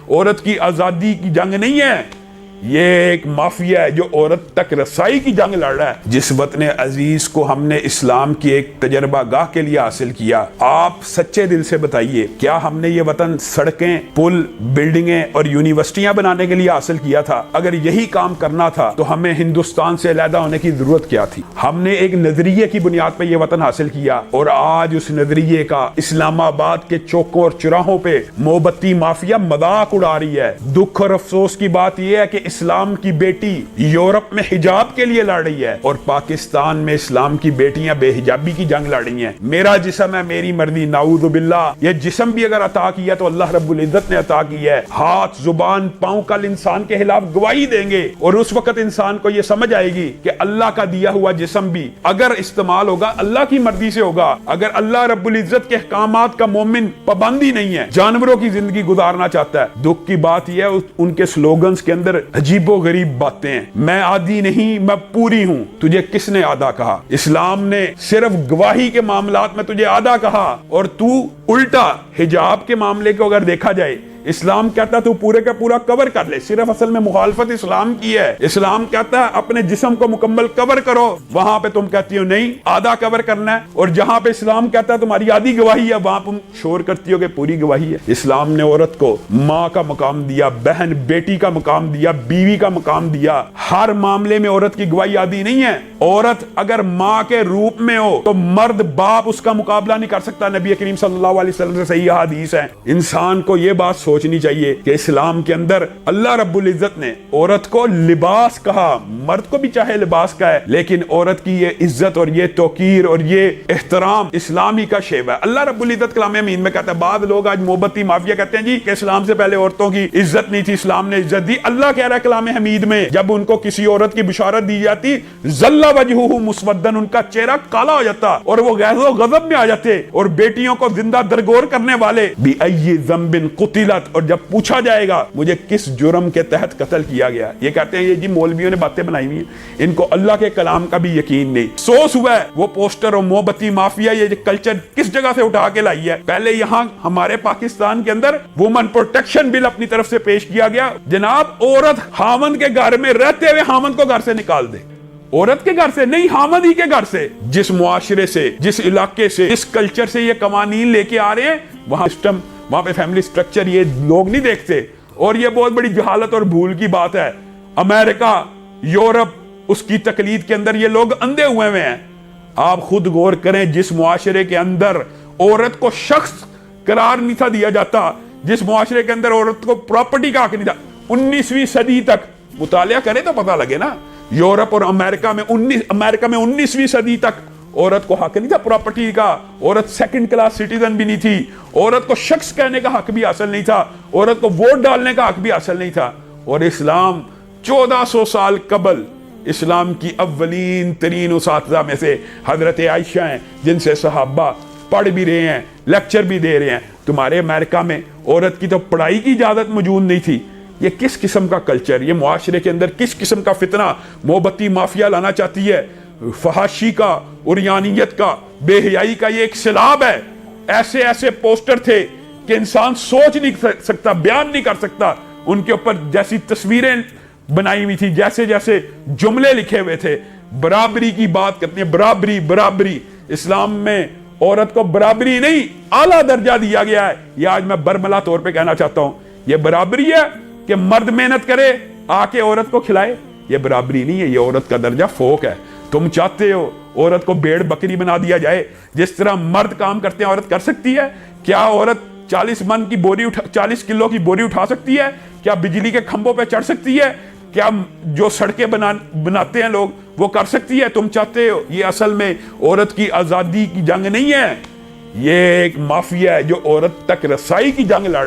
عورت کی آزادی کی جنگ نہیں ہے، یہ ایک مافیا ہے جو عورت تک رسائی کی جنگ لڑ رہا ہے۔ جس وطن عزیز کو ہم نے اسلام کی ایک تجربہ گاہ کے لیے حاصل کیا، آپ سچے دل سے بتائیے کیا ہم نے یہ وطن سڑکیں، پل، بلڈنگیں اور یونیورسٹیاں بنانے کے لیے حاصل کیا تھا؟ اگر یہی کام کرنا تھا تو ہمیں ہندوستان سے علیحدہ ہونے کی ضرورت کیا تھی؟ ہم نے ایک نظریے کی بنیاد پہ یہ وطن حاصل کیا، اور آج اس نظریے کا اسلام آباد کے چوکوں اور چراہوں پہ موم بتی مافیا مذاق اڑا رہی ہے۔ دکھ اور افسوس کی بات یہ ہے کہ اسلام کی بیٹی یورپ میں حجاب کے لیے لڑ رہی ہے اور پاکستان میں اسلام کی بیٹیاں بے حجابی کی جنگ لڑ رہی ہیں۔ میرا جسم ہے میری مرضی، نعوذ باللہ، یہ جسم بھی اگر عطا کیا تو اللہ رب العزت نے عطا کی ہے۔ ہاتھ، زبان، پاؤں کل انسان کے خلاف گواہی دیں گے، اور اس وقت انسان کو یہ سمجھ آئے گی کہ اللہ کا دیا ہوا جسم بھی اگر استعمال ہوگا اللہ کی مرضی سے ہوگا۔ اگر اللہ رب العزت کے احکامات کا مومن پابندی نہیں ہے، جانوروں کی زندگی گزارنا چاہتا ہے، دکھ کی بات یہ ہے ان کے سلوگنز کے اندر عجیب و غریب باتیں ہیں۔ میں آدھی نہیں، میں پوری ہوں، تجھے کس نے آدھا کہا؟ اسلام نے صرف گواہی کے معاملات میں تجھے آدھا کہا، اور تو الٹا حجاب کے معاملے کو اگر دیکھا جائے، اسلام کہتا ہے تو پورے کا پورا کور کر لے، صرف اصل میں مخالفت اسلام کی ہے۔ اسلام کہتا ہے اپنے جسم کو مکمل کور کرو، وہاں پہ تم کہتی ہو نہیں آدھا کور کرنا ہے، اور جہاں پہ اسلام کہتا ہے تمہاری آدھی گواہی ہے وہاں تم شور کرتی ہو کہ پوری گواہی ہے۔ اسلام نے عورت کو ماں کا مقام دیا، بہن بیٹی کا مقام دیا، بیوی کا مقام دیا۔ ہر معاملے میں عورت کی گواہی آدھی نہیں ہے۔ عورت اگر ماں کے روپ میں ہو تو مرد باپ اس کا مقابلہ نہیں کر سکتا۔ نبی کریم صلی اللہ علیہ وسلم سے صحیح حدیث ہے۔ انسان کو یہ بات سوچنی چاہیے کہ اسلام کے اندر اللہ رب العزت نے عورت کو لباس کہا، مرد کو بھی چاہے لباس کا ہے، لیکن عورت کی یہ عزت اور یہ توقیر اور یہ احترام اسلامی کا شیوا ہے۔ اللہ رب العزت کلام حمید میں کہتا ہے، بعض لوگ آج موم بتی مافیا کہتے ہیں جی کہ اسلام سے پہلے عورتوں کی عزت نہیں تھی، اسلام نے عزت دی۔ اللہ کہہ رہا ہے کلام حمید میں، جب ان کو کسی عورت کی بشارت دی جاتی، ذل وجہہ مسودن، ان کا چہرہ کالا ہو جاتا اور وہ غیظ و غضب میں آ جاتے، اور بیٹیوں کو زندہ درگور کرنے والے بِأَيِّ ذنب قتلت، اور جب پوچھا جائے گا مجھے کس جرم کے تحت قتل کیا گیا، یہ کہتے ہیں یہ جی مولویوں نے باتیں بنائی ہوئی ہیں، ان کو اللہ کے کلام کا بھی یقین نہیں۔ افسوس ہوا ہے وہ پوسٹر اور موم بتی مافیا یہ کلچر کس جگہ سے اٹھا کے لائی ہے۔ پہلے یہاں ہمارے پاکستان کے اندر وومن پروٹیکشن بل اپنی طرف سے پیش کیا گیا، جناب عورت خاوند کے گھر میں رہتے ہوئے خاوند کو گھر سے نکال دے، عورت کے گھر سے نہیں، خاوند ہی کے گھر سے۔ جس معاشرے سے، جس علاقے سے، جس کلچر سے یہ قوانین لے کے آ رہے ہیں، وہاں سسٹم، وہاں پہ فیملی سٹرکچر یہ لوگ نہیں دیکھتے، اور یہ بہت بڑی جہالت اور بھول کی بات ہے۔ امریکہ، یورپ، اس کی تقلید کے اندر یہ لوگ اندھے ہوئے ہیں۔ آپ خود غور کریں، جس معاشرے کے اندر عورت کو شخص قرار نہیں تھا دیا جاتا، جس معاشرے کے اندر عورت کو پراپرٹی کا حق نہیں تھا، 19ویں صدی تک مطالعہ کریں تو پتہ لگے نا، یورپ اور امریکہ میں 19ویں صدی تک عورت کو حق نہیں تھا پراپرٹی کا، عورت سیکنڈ کلاس سٹیزن بھی نہیں تھی، عورت کو شخص کہنے کا حق بھی حاصل نہیں تھا، عورت کو ووٹ ڈالنے کا حق بھی حاصل نہیں تھا۔ اور اسلام 1400 سال قبل، اسلام کی اولین ترین اساتذہ میں سے حضرت عائشہ ہیں، جن سے صحابہ پڑھ بھی رہے ہیں، لیکچر بھی دے رہے ہیں۔ تمہارے امریکہ میں عورت کی تو پڑھائی کی اجازت موجود نہیں تھی۔ یہ کس قسم کا کلچر، یہ معاشرے کے اندر کس قسم کا فتنہ موم بتی مافیا لانا چاہتی ہے؟ فحاشی کا، عریانیت کا، بے حیائی کا یہ ایک سیلاب ہے۔ ایسے ایسے پوسٹر تھے کہ انسان سوچ نہیں سکتا، بیان نہیں کر سکتا، ان کے اوپر جیسی تصویریں بنائی ہوئی تھی، جیسے جیسے جملے لکھے ہوئے تھے، برابری کی بات کرتے ہیں، برابری برابری۔ اسلام میں عورت کو برابری نہیں، اعلیٰ درجہ دیا گیا ہے۔ یہ آج میں برملا طور پہ کہنا چاہتا ہوں، یہ برابری ہے کہ مرد محنت کرے آ کے عورت کو کھلائے، یہ برابری نہیں ہے، یہ عورت کا درجہ فوق ہے۔ تم چاہتے ہو عورت کو بھیڑ بکری بنا دیا جائے، جس طرح مرد کام کرتے ہیں عورت کر سکتی ہے؟ کیا عورت 40 کلو کی بوری اٹھا سکتی ہے؟ کیا بجلی کے کھمبوں پہ چڑھ سکتی ہے؟ کیا جو سڑکیں بناتے ہیں لوگ وہ کر سکتی ہے؟ تم چاہتے ہو، یہ اصل میں عورت کی آزادی کی جنگ نہیں ہے، یہ ایک مافیا ہے جو عورت تک رسائی کی جنگ لڑ